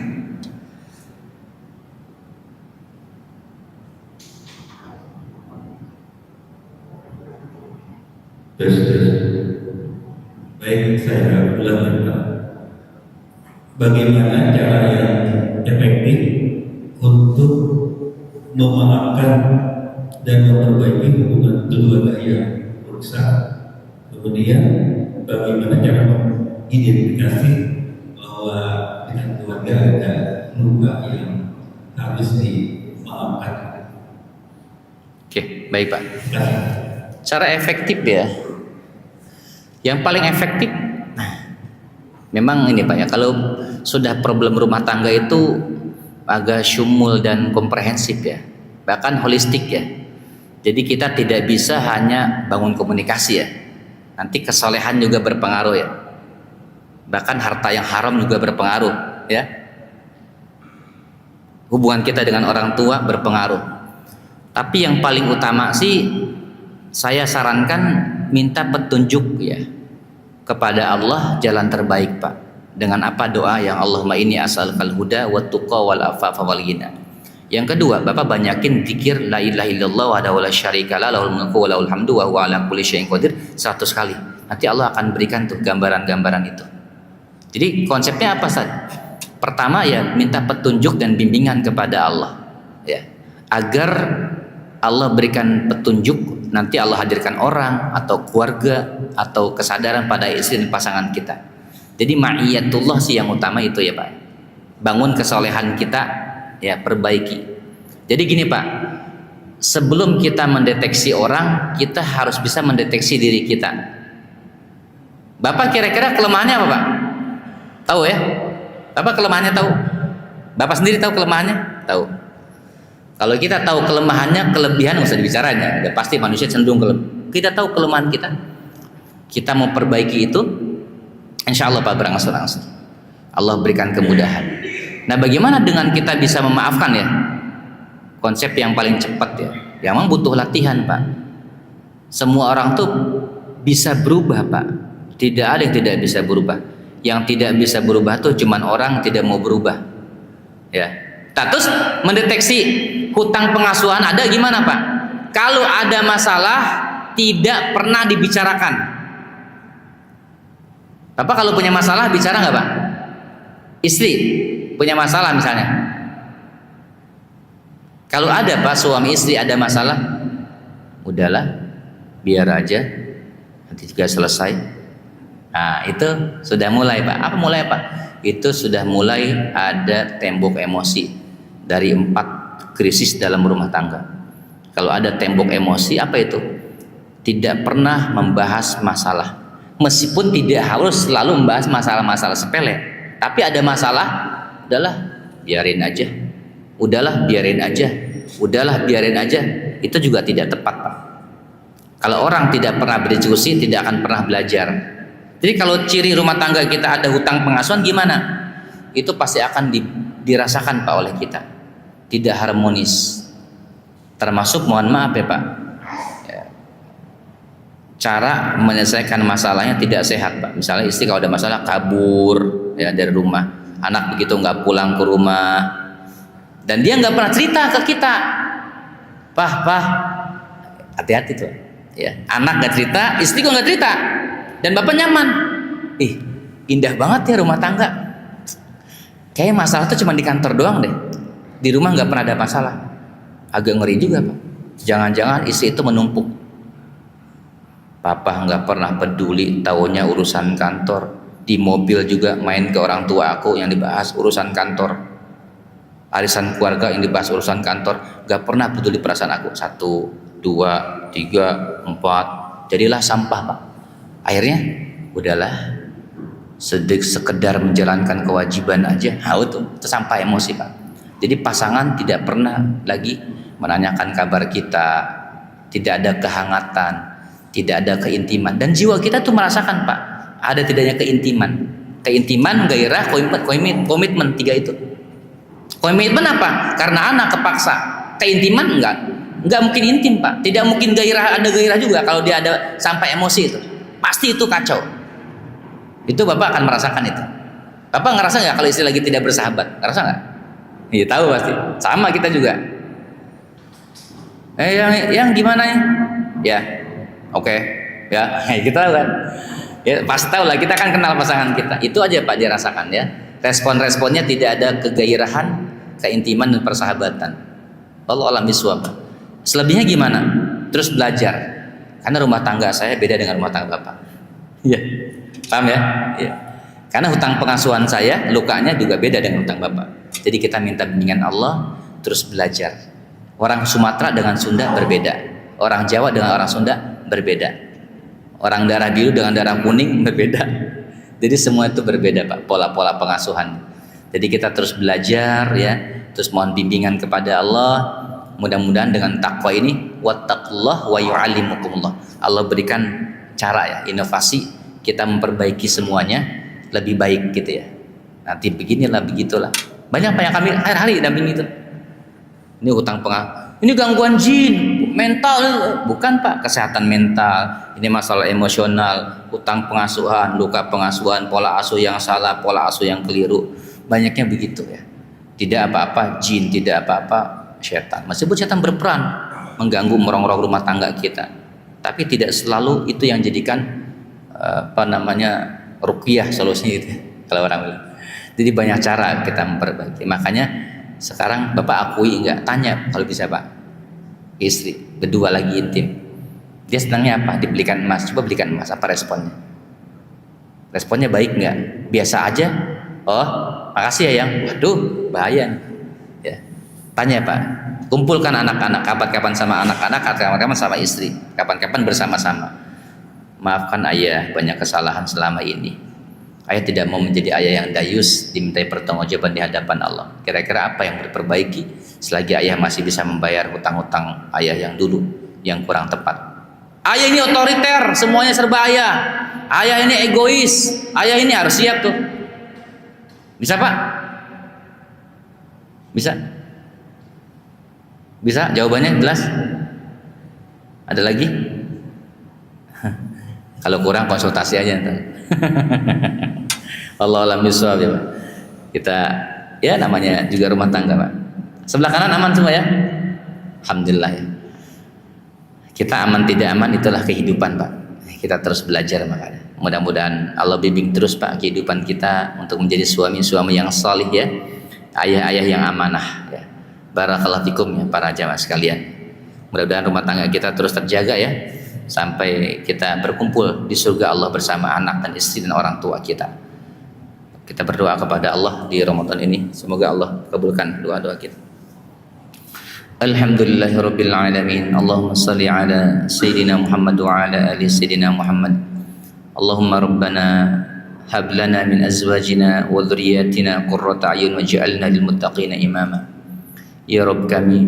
Baik, saya ulangi Pak. Bagaimana cara yang efektif untuk memaafkan dan memperbaiki hubungan keluarga yang rusak? Kemudian bagaimana cara mengidentifikasi bahwa dengan keluarga ada luka yang harus dimaafkan? Oke, baik Pak. Cara efektif ya. Yang paling efektif, memang ini Pak ya, kalau sudah problem rumah tangga itu agak syumul dan komprehensif ya, bahkan holistik ya. Jadi kita tidak bisa hanya bangun komunikasi ya, nanti kesolehan juga berpengaruh ya, bahkan harta yang haram juga berpengaruh ya, hubungan kita dengan orang tua berpengaruh. Tapi yang paling utama sih saya sarankan minta petunjuk ya kepada Allah jalan terbaik Pak. Dengan apa? Doa yang Allahumma inni as'alukal huda wat tuqa wal afafa wal ghina. Yang kedua, Bapak banyakin zikir la ilaha illallah wahdahu la syarika lah lahul mulku wa lahul hamdu wa huwa ala kulli syai'in qadir 100 kali. Nanti Allah akan berikan tuh gambaran-gambaran itu. Jadi konsepnya apa Ustaz? Pertama ya minta petunjuk dan bimbingan kepada Allah ya. Agar Allah berikan petunjuk, nanti Allah hadirkan orang atau keluarga atau kesadaran pada istri dan pasangan kita. Jadi ma'iyatullah sih yang utama itu ya Pak. Bangun kesolehan kita ya, perbaiki. Jadi gini Pak, sebelum kita mendeteksi orang, kita harus bisa mendeteksi diri kita. Bapak kira-kira kelemahannya apa Pak? Tahu ya? Bapak kelemahannya tahu? Bapak sendiri tahu kelemahannya? Tahu. Kalau kita tahu kelemahannya, kelebihan nggak usah dibicaranya. Udah pasti manusia cenderung kita tahu kelemahan kita. Kita mau perbaiki itu, insya Allah Pak berangsur-angsur. Allah berikan kemudahan. Nah, bagaimana dengan kita bisa memaafkan ya? Konsep yang paling cepat ya. Yang memang butuh latihan Pak. Semua orang tuh bisa berubah Pak. Tidak ada yang tidak bisa berubah. Yang tidak bisa berubah tuh cuman orang tidak mau berubah. Ya. Terus mendeteksi hutang pengasuhan ada gimana Pak? Kalau ada masalah tidak pernah dibicarakan. Bapak kalau punya masalah bicara nggak Pak? Istri punya masalah misalnya. Kalau ada Pak suami istri ada masalah, udahlah biar aja nanti juga selesai. Nah itu sudah mulai Pak. Apa mulai Pak? Itu sudah mulai ada tembok emosi. Dari 4 krisis dalam rumah tangga. Kalau ada tembok emosi, apa itu? Tidak pernah membahas masalah. Meskipun tidak harus selalu membahas masalah-masalah sepele, tapi ada masalah, udahlah biarin aja. Udahlah biarin aja. Udahlah biarin aja. Itu juga tidak tepat Pak. Kalau orang tidak pernah berdiskusi, tidak akan pernah belajar. Jadi kalau ciri rumah tangga kita ada hutang pengasuhan gimana? Itu pasti akan dirasakan Pak oleh kita. Tidak harmonis, termasuk mohon maaf ya Pak ya, cara menyelesaikan masalahnya tidak sehat Pak. Misalnya istri kalau ada masalah kabur ya dari rumah, anak begitu nggak pulang ke rumah dan dia nggak pernah cerita ke kita. Pak hati-hati tuh ya, anak nggak cerita, istri kok nggak cerita dan bapak nyaman. Indah banget ya rumah tangga, kayaknya masalah tuh cuma di kantor doang deh, di rumah nggak pernah ada masalah. Agak ngeri juga Pak. Jangan-jangan istri itu menumpuk. Papa nggak pernah peduli, taunya urusan kantor. Di mobil juga main ke orang tua aku yang dibahas urusan kantor. Arisan keluarga yang dibahas urusan kantor. Nggak pernah peduli perasaan aku. 1, 2, 3, 4. Jadilah sampah Pak. Akhirnya udahlah, sekedar menjalankan kewajiban aja, itu sampai emosi Pak. Jadi pasangan tidak pernah lagi menanyakan kabar kita, tidak ada kehangatan, tidak ada keintiman, dan jiwa kita tuh merasakan Pak, ada tidaknya keintiman, gairah, komitmen, tiga itu. Komitmen apa? Karena anak kepaksa. Keintiman enggak mungkin intim Pak, tidak mungkin gairah, ada gairah juga kalau dia ada sampai emosi itu, pasti itu kacau. Itu Bapak akan merasakan itu. Bapak ngerasa nggak kalau istri lagi tidak bersahabat? Ngerasa nggak? Iya tahu pasti. Sama kita juga. Yang gimana ya? Ya, oke. Ya, kita tahu kan. Ya pasti tahu lah. Kita kan kenal pasangan kita. Itu aja Pak dia rasakan ya. Respon-responnya tidak ada kegairahan, keintiman dan persahabatan. Allah alam biswab. Selebihnya gimana? Terus belajar. Karena rumah tangga saya beda dengan rumah tangga Bapak. Iya. Paham ya? Iya. Karena hutang pengasuhan saya, lukanya juga beda dengan hutang Bapak. Jadi kita minta bimbingan Allah, terus belajar. Orang Sumatera dengan Sunda berbeda. Orang Jawa dengan orang Sunda berbeda. Orang darah biru dengan darah kuning berbeda. Jadi semua itu berbeda Pak, pola-pola pengasuhan. Jadi kita terus belajar ya, terus mohon bimbingan kepada Allah. Mudah-mudahan dengan takwa ini, wattaqullah wa yu'allimukumullah. Allah berikan cara ya, inovasi, kita memperbaiki semuanya lebih baik gitu ya. Nanti beginilah begitulah. Banyak kami hari-hari damping itu. Ini hutang ini gangguan jin, mental, bukan Pak, kesehatan mental. Ini masalah emosional, hutang pengasuhan, luka pengasuhan, pola asuh yang salah, pola asuh yang keliru. Banyaknya begitu ya. Tidak apa-apa jin, tidak apa-apa setan. Meskipun setan berperan mengganggu, merongrong rumah tangga kita, tapi tidak selalu itu yang jadikan ruqyah solusinya itu kalau orang bilang. Jadi banyak cara kita memperbaiki. Makanya sekarang Bapak akui enggak, tanya kalau bisa Pak, istri berdua lagi intim, dia senangnya apa? Dibelikan emas, coba belikan emas, apa responnya? Responnya baik enggak? Biasa aja. Oh makasih ya yang, waduh bahaya ya. Tanya Pak, kumpulkan anak-anak, kapan-kapan sama anak-anak, kapan-kapan sama istri, kapan-kapan bersama-sama. Maafkan ayah, banyak kesalahan selama ini. Ayah tidak mau menjadi ayah yang dayus, dimintai pertanggungjawaban di hadapan Allah. Kira-kira apa yang diperbaiki selagi ayah masih bisa membayar hutang-hutang ayah yang dulu yang kurang tepat? Ayah ini otoriter, semuanya serba ayah. Ayah ini egois. Ayah ini harus siap tuh. Bisa Pak? Bisa? Bisa? Jawabannya jelas? Ada lagi? Kalau kurang konsultasi aja ntar. Allah alam bisawab ya Pak. Kita ya namanya juga rumah tangga Pak. Sebelah kanan aman semua ya? Alhamdulillah ya. Kita aman tidak aman itulah kehidupan Pak. Kita terus belajar makanya. Mudah-mudahan Allah bimbing terus Pak kehidupan kita untuk menjadi suami-suami yang salih ya. Ayah-ayah yang amanah ya. Barakallahu fikum ya para jamaah sekalian. Mudah-mudahan rumah tangga kita terus terjaga ya, sampai kita berkumpul di surga Allah bersama anak dan istri dan orang tua kita. Kita berdoa kepada Allah di Ramadan ini, semoga Allah kabulkan doa-doa kita. Alhamdulillahirabbil alamin. Allahumma shalli ala sayidina Muhammad wa ala ali sayidina Muhammad. Allahumma rabbana hab lana min azwajina wa dhurriyyatina qurrata a'yun waj'alna lil muttaqina imama. Ya Rabb kami,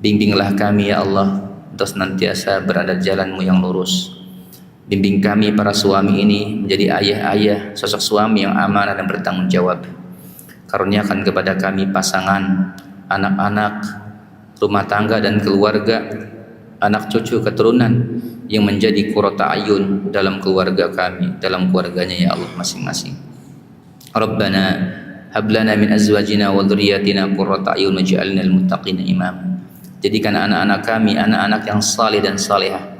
bimbinglah kami ya Allah untuk senantiasa berada di jalan-Mu yang lurus. Bimbing kami para suami ini menjadi ayah-ayah, sosok suami yang amanah dan bertanggung jawab. Karuniakan kepada kami pasangan, anak-anak, rumah tangga dan keluarga, anak cucu keturunan yang menjadi qurrata ayun dalam keluarga kami, dalam keluarganya ya Allah masing-masing. Rabbana hab lana min azwajina wa dhurriyyatina qurrata ayun waj'alna lil muttaqina imama. Jadikan anak-anak kami anak-anak yang saleh dan salihah.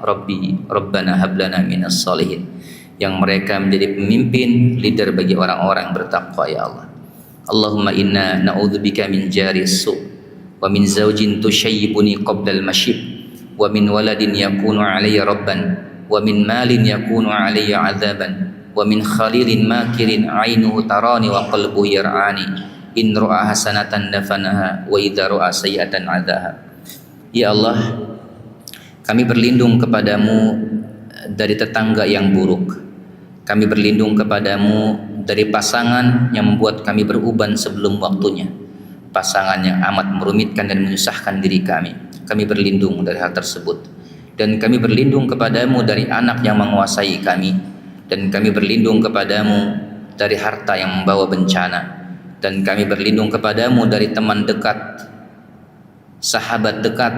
Rabbana hab lana minas salihin, yang mereka menjadi pemimpin, leader bagi orang-orang yang bertakwa ya Allah. Allahumma inna na'udzubika min jaris su' wa min zawjin tushayyibuni qabla al-mashib wa min waladin yakunu alayya rabban wa min malin yakunu alayya adzaban wa min khalilin makirin ainuhu tarani wa qalbuhu yar'ani in ra'a hasanatan dafanaha wa idza ra'a sayyi'atan adzaha. Ya Allah, kami berlindung kepadamu dari tetangga yang buruk. Kami berlindung kepadamu dari pasangan yang membuat kami beruban sebelum waktunya, pasangan yang amat merumitkan dan menyusahkan diri kami. Kami berlindung dari hal tersebut. Dan kami berlindung kepadamu dari anak yang menguasai kami. Dan kami berlindung kepadamu dari harta yang membawa bencana. Dan kami berlindung kepadamu dari teman dekat, sahabat dekat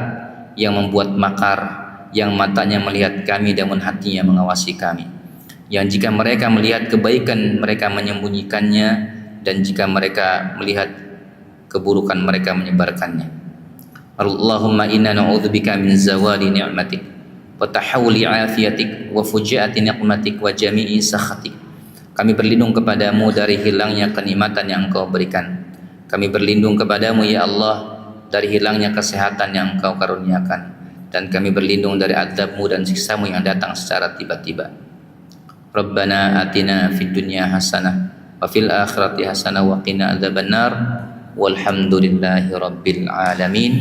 yang membuat makar, yang matanya melihat kami namun hatinya mengawasi kami. Yang jika mereka melihat kebaikan mereka menyembunyikannya, dan jika mereka melihat keburukan mereka menyebarkannya. Allahumma inna na'udzubika min zawali ni'matik wa tahawuli afiyatik wa fujaati niqmatik wa jami'i sakhatik. Kami berlindung kepadamu dari hilangnya kenikmatan yang Engkau berikan. Kami berlindung kepadamu ya Allah dari hilangnya kesehatan yang Engkau karuniakan. Dan kami berlindung dari azab-Mu dan siksa-Mu yang datang secara tiba-tiba. Rabbana atina fid dunya hasanah wa fil akhirati hasanah wa qina adzabannar. Walhamdulillahi rabbil alamin.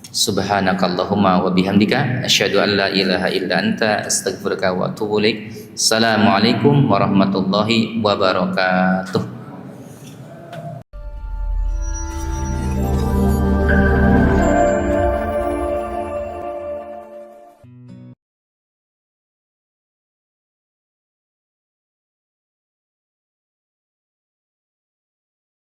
Subhanakallahumma wa bihamdika asyhadu an la ilaha illa anta astaghfiruka wa atubu ilaik. Assalamualaikum warahmatullahi wabarakatuh.